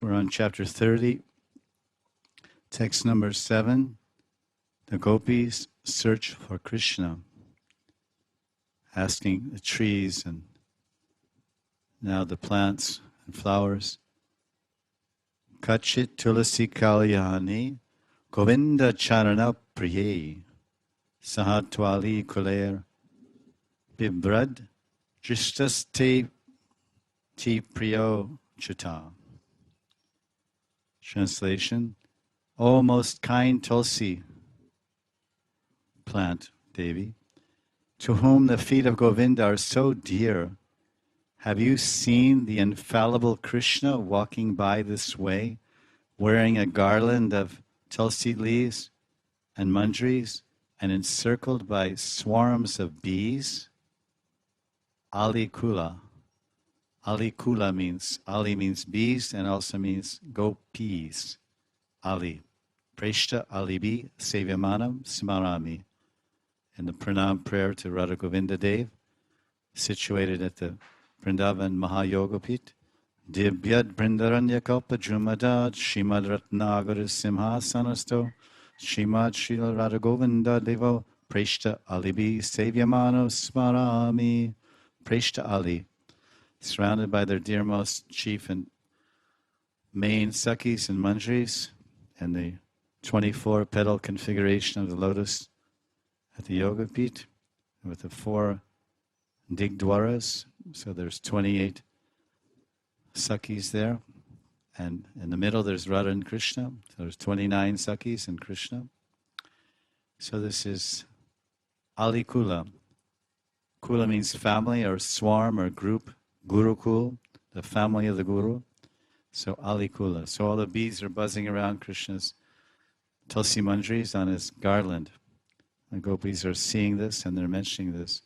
We're on chapter 30, text number 7. The gopis search for Krishna, asking the trees and now the plants and flowers. Kachit tulasi kalyani govinda charana priye sahatwali kuler bibrad dristas te priyo chuta. Translation: O most kind Tulsi plant, Devi, to whom the feet of Govinda are so dear, have you seen the infallible Krishna walking by this way, wearing a garland of tulsi leaves and manjaris, and encircled by swarms of bees? Ali Kula. Ali Kula means, Ali means bees and also means gopis. Ali. Preshta alibi sevyamanam smarami. In the pranam prayer to Radha Govinda Dev, situated at the Vrindavan Mahayogapit, Dibyad Brindaranya Kalpa Jumadad Shimad Ratnagara Simhasanasto Shimad Srila Radha Govinda Devo Preshta alibi sevyamano smarami. Preshta Ali, surrounded by their dearmost chief and main Sakhis and Manjaris, and the 24-petal configuration of the lotus at the Yoga Pit, with the 4 Digdwaras. So there's 28 Sakhis there. And in the middle there's Radha and Krishna. So there's 29 Sakhis and Krishna. So this is Ali Kula. Kula means family or swarm or group. Gurukul, the family of the Guru. So Ali Kula. So all the bees are buzzing around Krishna's Tulsi Manjaris on his garland. The gopis are seeing this and they're mentioning this.